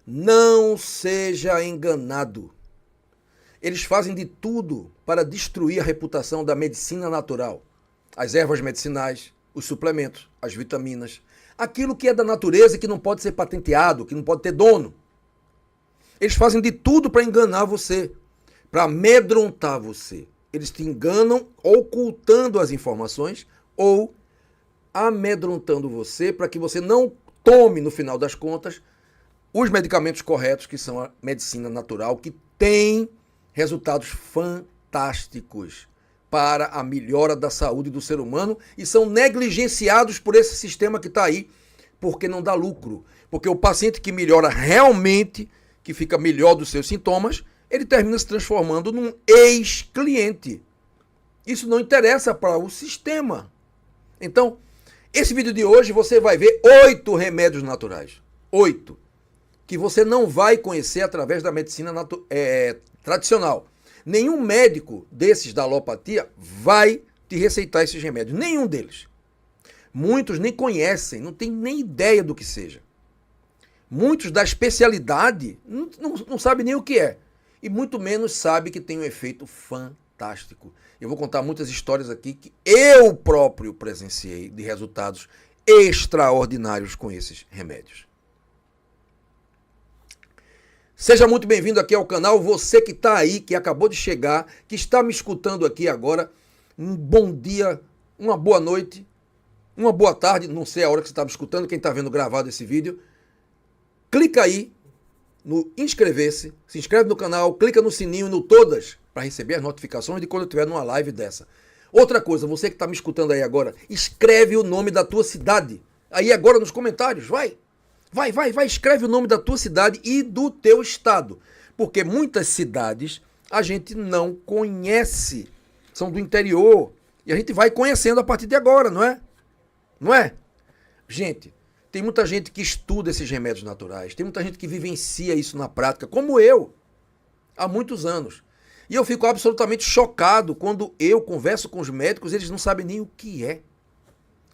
Não seja enganado. Eles fazem de tudo para destruir a reputação da medicina natural. As ervas medicinais, os suplementos, as vitaminas, aquilo que é da natureza e que não pode ser patenteado, que não pode ter dono. Eles fazem de tudo para enganar você, para amedrontar você. Eles te enganam ocultando as informações ou amedrontando você para que você não tome, no final das contas, os medicamentos corretos, que são a medicina natural, que tem resultados fantásticos para a melhora da saúde do ser humano e são negligenciados por esse sistema que está aí, porque não dá lucro. Porque o paciente que melhora realmente, que fica melhor dos seus sintomas, ele termina se transformando num ex-cliente. Isso não interessa para o sistema. Então, esse vídeo de hoje você vai ver 8 remédios naturais. 8. Que você não vai conhecer através da medicina tradicional. Nenhum médico desses da alopatia vai te receitar esses remédios. Nenhum deles. Muitos nem conhecem, não tem nem ideia do que seja. Muitos da especialidade não sabem nem o que é. E muito menos sabem que tem um efeito fantástico. Eu vou contar muitas histórias aqui que eu próprio presenciei de resultados extraordinários com esses remédios. Seja muito bem-vindo aqui ao canal, você que está aí, que acabou de chegar, que está me escutando aqui agora, um bom dia, uma boa noite, uma boa tarde, não sei a hora que você está me escutando, quem está vendo gravado esse vídeo, clica aí no inscrever-se, se inscreve no canal, clica no sininho, no todas, para receber as notificações de quando eu estiver numa live dessa. Outra coisa, você que está me escutando aí agora, escreve o nome da tua cidade, aí agora nos comentários, vai, escreve o nome da tua cidade e do teu estado. Porque muitas cidades a gente não conhece, são do interior. E a gente vai conhecendo a partir de agora, não é? Não é? Gente, tem muita gente que estuda esses remédios naturais, tem muita gente que vivencia isso na prática, como eu, há muitos anos. E eu fico absolutamente chocado quando eu converso com os médicos, eles não sabem nem o que é.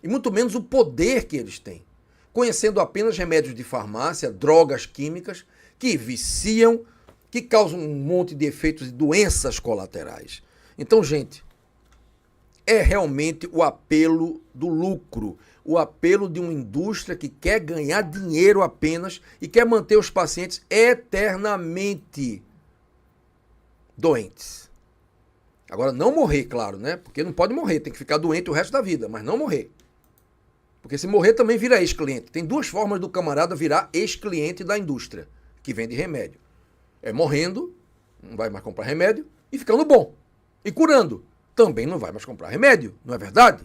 E muito menos o poder que eles têm. Conhecendo apenas remédios de farmácia, drogas químicas, que viciam, que causam um monte de efeitos e doenças colaterais. Então, gente, é realmente o apelo do lucro, o apelo de uma indústria que quer ganhar dinheiro apenas e quer manter os pacientes eternamente doentes. Agora, não morrer, claro, né? Porque não pode morrer, tem que ficar doente o resto da vida, mas não morrer. Porque se morrer também vira ex-cliente. Tem duas formas do camarada virar ex-cliente da indústria, que vende remédio. É morrendo, não vai mais comprar remédio, e ficando bom. E curando, também não vai mais comprar remédio, não é verdade?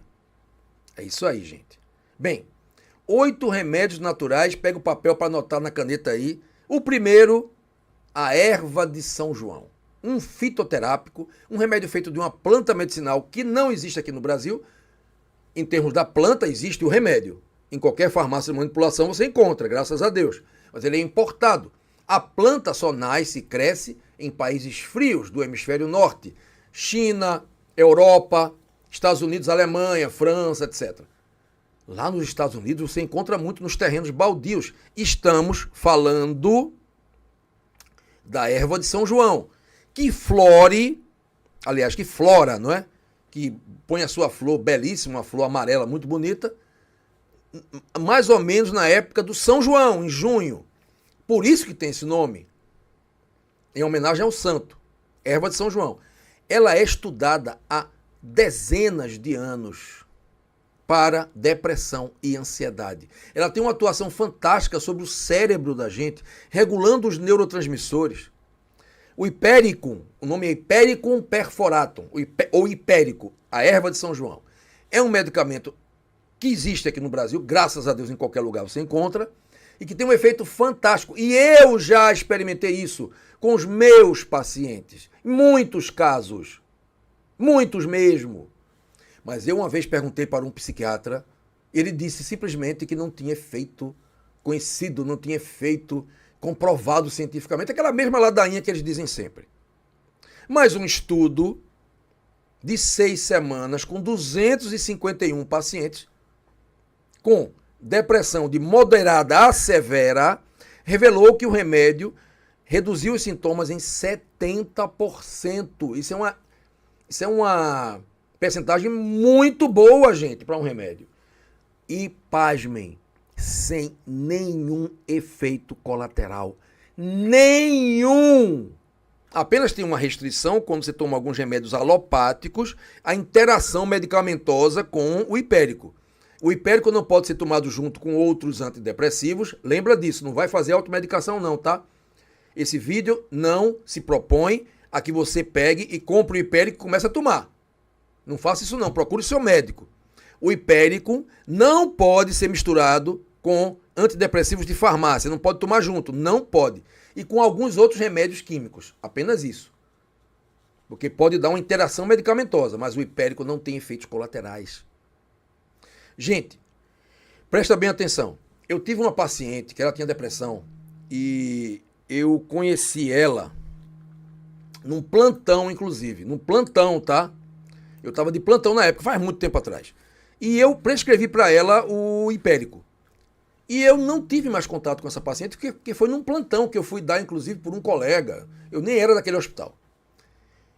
É isso aí, gente. Bem, 8 remédios naturais, pega o papel para anotar na caneta aí. O primeiro, a erva de São João. Um fitoterápico, um remédio feito de uma planta medicinal que não existe aqui no Brasil. Em termos da planta, existe o remédio. Em qualquer farmácia de manipulação você encontra, graças a Deus. Mas ele é importado. A planta só nasce e cresce em países frios do hemisfério norte. China, Europa, Estados Unidos, Alemanha, França, etc. Lá nos Estados Unidos você encontra muito nos terrenos baldios. Estamos falando da erva de São João, que flora, não é? Que põe a sua flor belíssima, uma flor amarela muito bonita, mais ou menos na época do São João, em junho. Por isso que tem esse nome, em homenagem ao santo, erva de São João. Ela é estudada há dezenas de anos para depressão e ansiedade. Ela tem uma atuação fantástica sobre o cérebro da gente, regulando os neurotransmissores. O hipericum, o nome é Hipericum perforatum, ou hipérico, a erva de São João. É um medicamento que existe aqui no Brasil, graças a Deus em qualquer lugar você encontra, e que tem um efeito fantástico. E eu já experimentei isso com os meus pacientes, em muitos casos, muitos mesmo. Mas eu uma vez perguntei para um psiquiatra, ele disse simplesmente que não tinha efeito conhecido, não tinha efeito comprovado cientificamente, aquela mesma ladainha que eles dizem sempre. Mas um estudo de 6 semanas com 251 pacientes com depressão de moderada a severa revelou que o remédio reduziu os sintomas em 70%. Isso é uma percentagem muito boa, gente, para um remédio. E, pasmem, sem nenhum efeito colateral. Nenhum! Apenas tem uma restrição quando você toma alguns remédios alopáticos, a interação medicamentosa com o hipérico. O hipérico não pode ser tomado junto com outros antidepressivos. Lembra disso, não vai fazer automedicação não, tá? Esse vídeo não se propõe a que você pegue e compre o hipérico e comece a tomar. Não faça isso não, procure seu médico. O hipérico não pode ser misturado com antidepressivos de farmácia, não pode tomar junto, não pode. E com alguns outros remédios químicos, apenas isso. Porque pode dar uma interação medicamentosa, mas o hipérico não tem efeitos colaterais. Gente, presta bem atenção. Eu tive uma paciente que ela tinha depressão e eu conheci ela num plantão, inclusive. Num plantão, tá? Eu estava de plantão na época, faz muito tempo atrás. E eu prescrevi para ela o hipérico. E eu não tive mais contato com essa paciente, porque foi num plantão que eu fui dar, inclusive, por um colega. Eu nem era daquele hospital.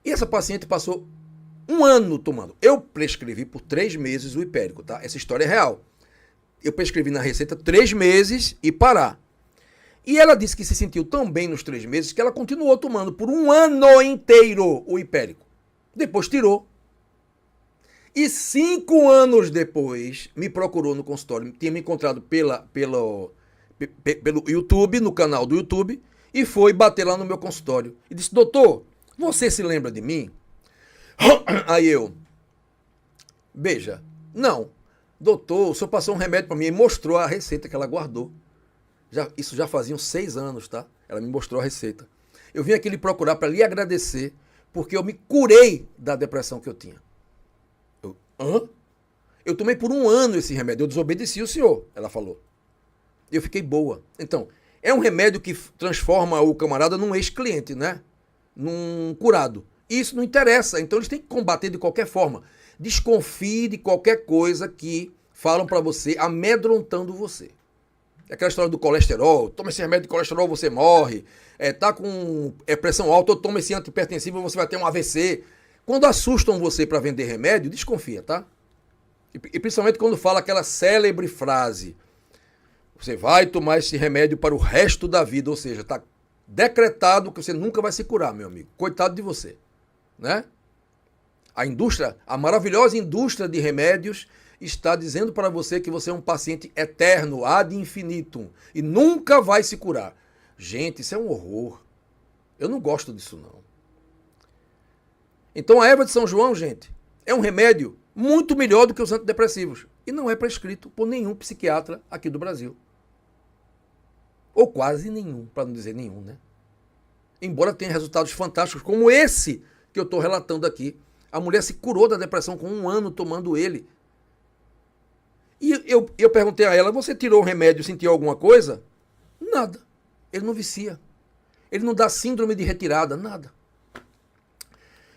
E essa paciente passou 1 ano tomando. Eu prescrevi por 3 meses o hipérico, tá? Essa história é real. Eu prescrevi na receita 3 meses e parar. E ela disse que se sentiu tão bem nos 3 meses que ela continuou tomando por 1 ano inteiro o hipérico. Depois tirou. E 5 anos depois, me procurou no consultório, tinha me encontrado pelo YouTube, no canal do YouTube, e foi bater lá no meu consultório. E disse, doutor, você se lembra de mim? Aí eu, veja, não, doutor, o senhor passou um remédio para mim e mostrou a receita que ela guardou. Isso já faziam 6 anos, tá? Ela me mostrou a receita. Eu vim aqui lhe procurar para lhe agradecer, porque eu me curei da depressão que eu tinha. Hã? Eu tomei por 1 ano esse remédio, eu desobedeci o senhor, ela falou. Eu fiquei boa. Então, é um remédio que transforma o camarada num ex-cliente, né? Num curado. E isso não interessa, então eles têm que combater de qualquer forma. Desconfie de qualquer coisa que falam para você, amedrontando você. É aquela história do colesterol, toma esse remédio de colesterol, você morre. Tá com pressão alta, ou toma esse antihipertensivo, você vai ter um AVC. Quando assustam você para vender remédio, desconfia, tá? E principalmente quando fala aquela célebre frase, você vai tomar esse remédio para o resto da vida, ou seja, está decretado que você nunca vai se curar, meu amigo. Coitado de você, né? A maravilhosa indústria de remédios está dizendo para você que você é um paciente eterno, ad infinitum, e nunca vai se curar. Gente, isso é um horror. Eu não gosto disso, não. Então a erva de São João, gente, é um remédio muito melhor do que os antidepressivos. E não é prescrito por nenhum psiquiatra aqui do Brasil. Ou quase nenhum, para não dizer nenhum, né? Embora tenha resultados fantásticos, como esse que eu estou relatando aqui. A mulher se curou da depressão com 1 ano tomando ele. E eu perguntei a ela, você tirou o remédio e sentiu alguma coisa? Nada. Ele não vicia. Ele não dá síndrome de retirada, nada.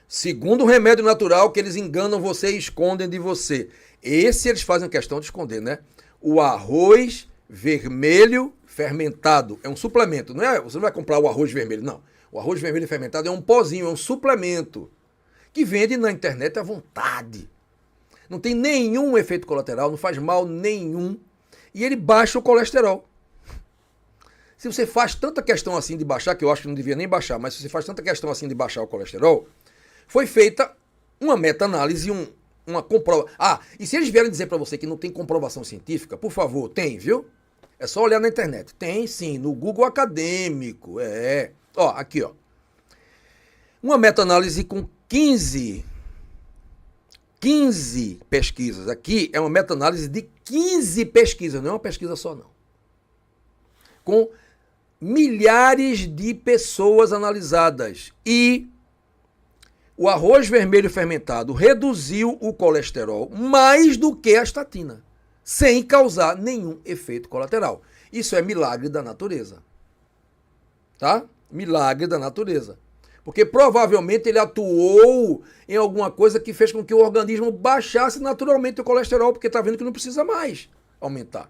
Segundo o remédio natural que eles enganam você e escondem de você. Esse eles fazem questão de esconder, né? O arroz vermelho fermentado. É um suplemento, não é? Você não vai comprar o arroz vermelho, não. O arroz vermelho fermentado é um pozinho, é um suplemento que vende na internet à vontade. Não tem nenhum efeito colateral, não faz mal nenhum. E ele baixa o colesterol. Se você faz tanta questão assim de baixar, que eu acho que não devia nem baixar, mas se você faz tanta questão assim de baixar o colesterol, foi feita uma meta-análise, uma comprovação. E se eles vierem dizer para você que não tem comprovação científica, por favor, tem, viu? É só olhar na internet. Tem sim, no Google Acadêmico. Aqui, ó. Uma meta-análise com 15 pesquisas. Aqui é uma meta-análise de 15 pesquisas, não é uma pesquisa só, não. Com milhares de pessoas analisadas. E o arroz vermelho fermentado reduziu o colesterol mais do que a estatina, sem causar nenhum efeito colateral. Isso é milagre da natureza. Tá? Milagre da natureza. Porque provavelmente ele atuou em alguma coisa que fez com que o organismo baixasse naturalmente o colesterol, porque está vendo que não precisa mais aumentar.